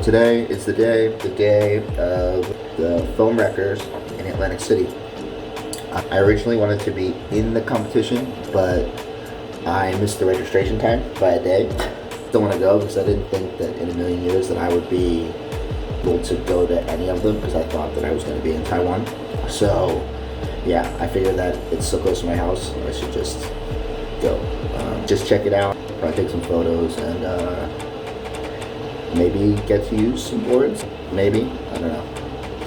today is the day of the Film Wreckers in Atlantic City. I originally wanted to be in the competition, but I missed the registration time by a day. Don't want to go because I didn't think that in a million years that I would be able to go to any of them, because I thought that I was going to be in Taiwan. So yeah, I figured that it's so close to my house, I should just go. Just check it out, probably take some photos, and maybe get to use some boards. Maybe, I don't know.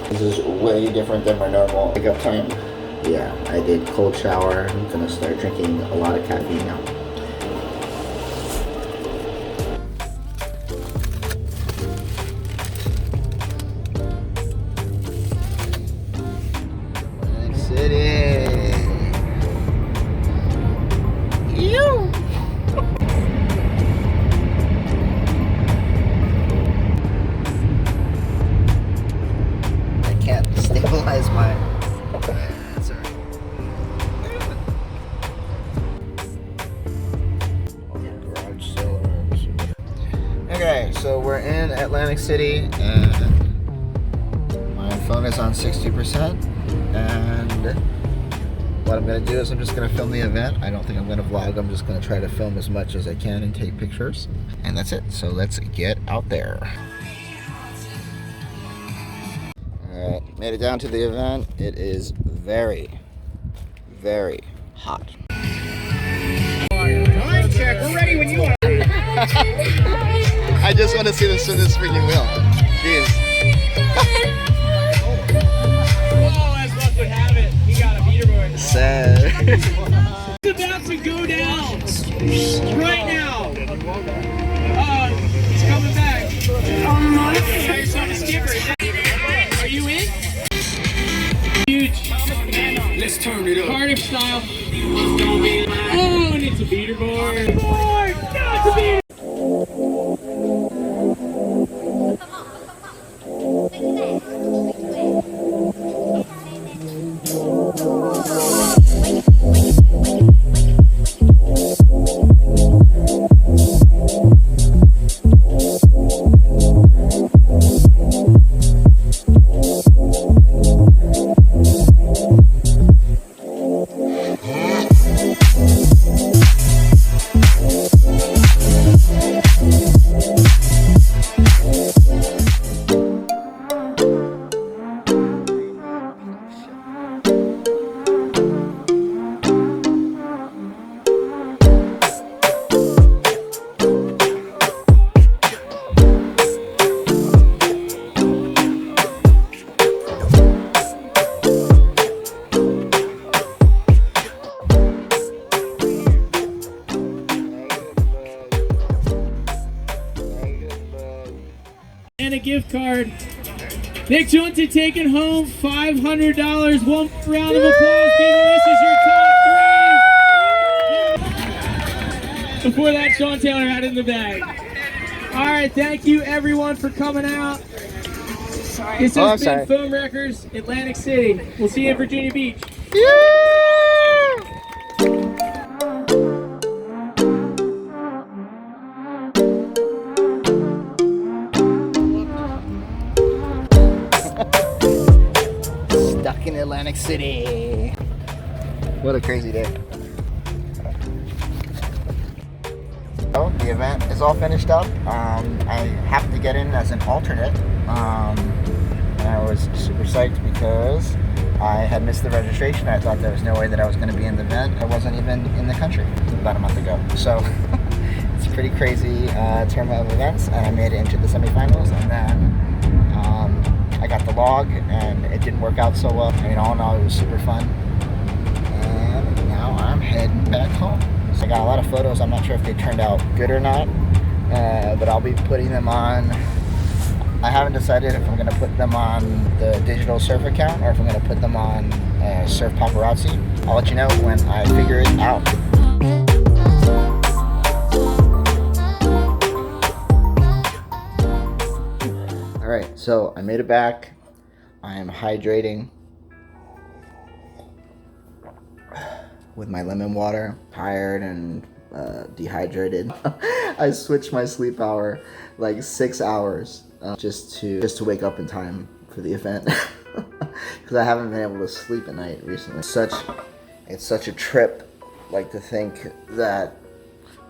This is way different than my normal wake up time. Yeah, I did cold shower. I'm gonna start drinking a lot of caffeine now. Stabilize my... Sorry. Garage cellars. Okay, so we're in Atlantic City and my phone is on 60%, and what I'm going to do is I'm just going to film the event. I don't think I'm going to vlog. I'm just going to try to film as much as I can and take pictures, and that's it. So let's get out there. Alright, made it down to the event. It is very, very hot. Time check, we're ready when you are. I just want to see this freaking wheel. Jeez. Oh, as luck would have it, he got a beater board. Sad. It's about to go down right now. He's coming back. Try yourself a skipper. Are you in? Huge. Let's turn it up. Cardiff style. Oh, and it's a beater board. No, it's a beater. And a gift card. Nick Junta taking home $500. One more round of applause, people. This is your top 3. Before that, Sean Taylor had it in the bag. All right, thank you everyone for coming out. This has been Film Wreckers, Atlantic City. We'll see you in Virginia Beach. Stuck in Atlantic City. What a crazy day. So the event is all finished up. I happened to get in as an alternate, and I was super psyched because I had missed the registration. I thought there was no way that I was going to be in the event. I wasn't even in the country about a month ago. So it's a pretty crazy tournament of events, and I made it into the semifinals, and then I got the log, and it didn't work out so well. I mean, all in all, it was super fun. And now I'm heading back home. So I got a lot of photos. I'm not sure if they turned out good or not, but I'll be putting them on. I haven't decided if I'm going to put them on the Digital Surf account or if I'm going to put them on Surf Paparazzi. I'll let you know when I figure it out. Alright, so I made it back. I am hydrating with my lemon water. Tired and dehydrated. I switched my sleep hour like 6 hours just to wake up in time for the event, because I haven't been able to sleep at night recently. It's such a trip, like, to think that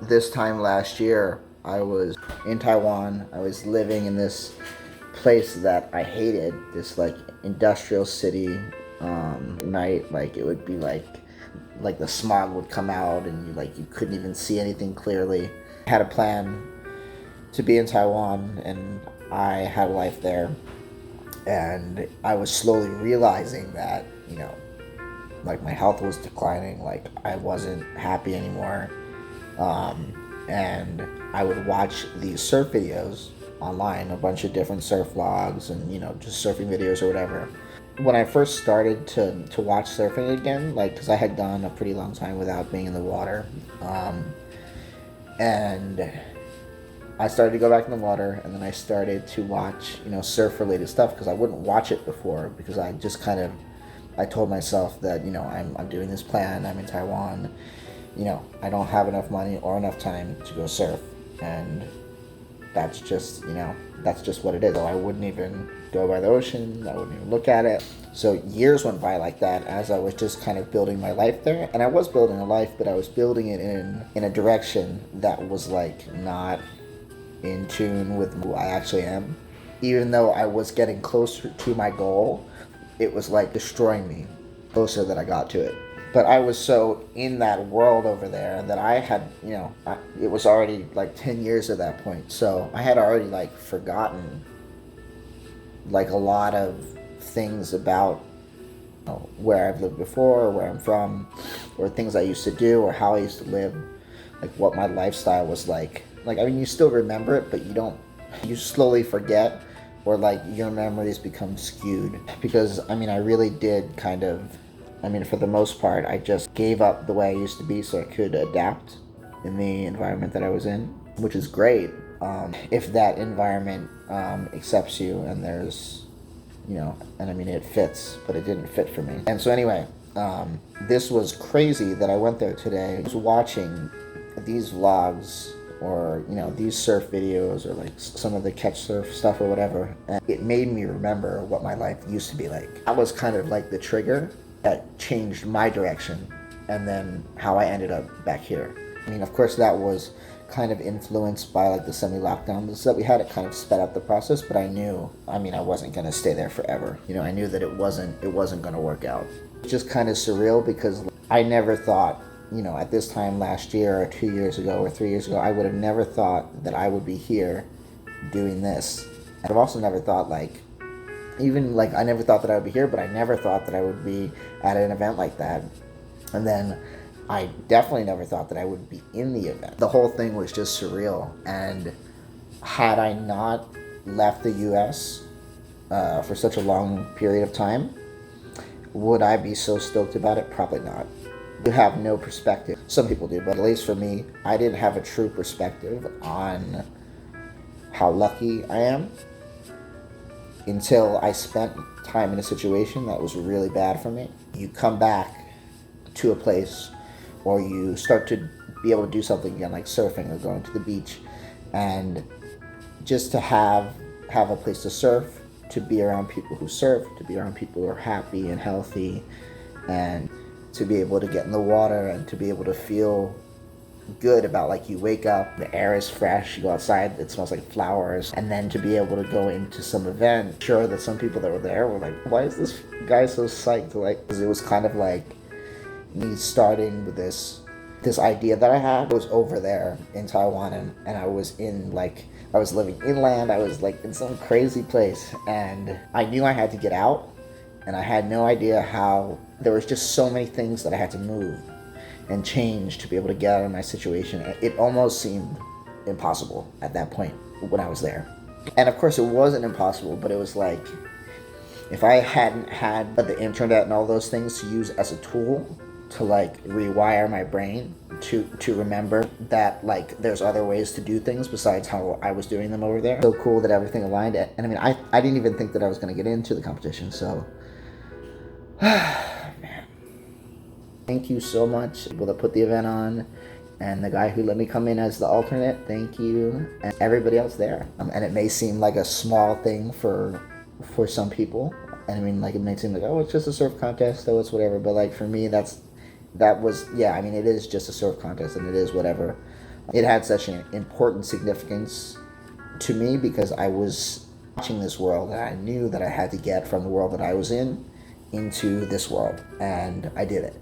this time last year I was in Taiwan. I was living in this place that I hated, this like industrial city. Night, like, it would be like the smog would come out and you couldn't even see anything clearly. I had a plan to be in Taiwan and I had a life there, and I was slowly realizing that, like, my health was declining, like I wasn't happy anymore. And I would watch these surf videos online, a bunch of different surf vlogs and, just surfing videos or whatever. When I first started to watch surfing again, like, because I had gone a pretty long time without being in the water, and I started to go back in the water, and then I started to watch, surf-related stuff, because I wouldn't watch it before, because I just I told myself that, I'm doing this plan, I'm in Taiwan, I don't have enough money or enough time to go surf, and that's just what it is. So I wouldn't even go by the ocean, I wouldn't even look at it. So years went by like that as I was just kind of building my life there. And I was building a life, but I was building it in a direction that was like not in tune with who I actually am. Even though I was getting closer to my goal, it was like destroying me closer that I got to it. But I was so in that world over there that I had, it was already like 10 years at that point. So I had already like forgotten like a lot of things about where I've lived before, or where I'm from, or things I used to do, or how I used to live, like what my lifestyle was like. Like, I mean, you still remember it, but you slowly forget, or like your memories become skewed. Because, I mean, I really did for the most part, I just gave up the way I used to be so I could adapt in the environment that I was in, which is great. If that environment accepts you and there's, and I mean, it fits, but it didn't fit for me. And so anyway, this was crazy that I went there today. I was watching these vlogs, or, these surf videos, or like some of the catch surf stuff or whatever. And it made me remember what my life used to be like. That was kind of like the trigger that changed my direction, and then how I ended up back here. I mean, of course, that was kind of influenced by like the semi-lockdowns that we had. It kind of sped up the process, but I wasn't going to stay there forever. I knew that it wasn't going to work out. It's just kind of surreal, because I never thought, at this time last year, or 2 years ago, or 3 years ago, I would have never thought that I would be here doing this. And I've also never thought I never thought that I would be here, but I never thought that I would be at an event like that. And then I definitely never thought that I would be in the event. The whole thing was just surreal. And had I not left the US for such a long period of time, would I be so stoked about it? Probably not. You have no perspective. Some people do, but at least for me, I didn't have a true perspective on how lucky I am until I spent time in a situation that was really bad for me. You come back to a place, or you start to be able to do something again, like surfing or going to the beach, and just to have a place to surf, to be around people who surf, to be around people who are happy and healthy, and to be able to get in the water and to be able to feel good about, like, you wake up, the air is fresh, you go outside, it smells like flowers, and then to be able to go into some event. Sure that some people that were there were like, why is this guy so psyched? Like, 'cause it was kind of like me starting with this idea that I had. I was over there in Taiwan, and I was I was living inland, I was like in some crazy place, and I knew I had to get out, and I had no idea how. There was just so many things that I had to move and change to be able to get out of my situation. It almost seemed impossible at that point when I was there. And of course it wasn't impossible, but it was like, if I hadn't had the internet and all those things to use as a tool to like rewire my brain to remember that like there's other ways to do things besides how I was doing them over there. So cool that everything aligned. And I mean, I didn't even think that I was going to get into the competition, so man. Thank you so much, people that put the event on. and the guy who let me come in as the alternate, thank you, and everybody else there. And it may seem like a small thing for some people, and I mean, like, it may seem like, oh, it's just a surf contest, so it's whatever. But like for me, it is just a surf contest, and it is whatever. It had such an important significance to me because I was watching this world, and I knew that I had to get from the world that I was in into this world, and I did it.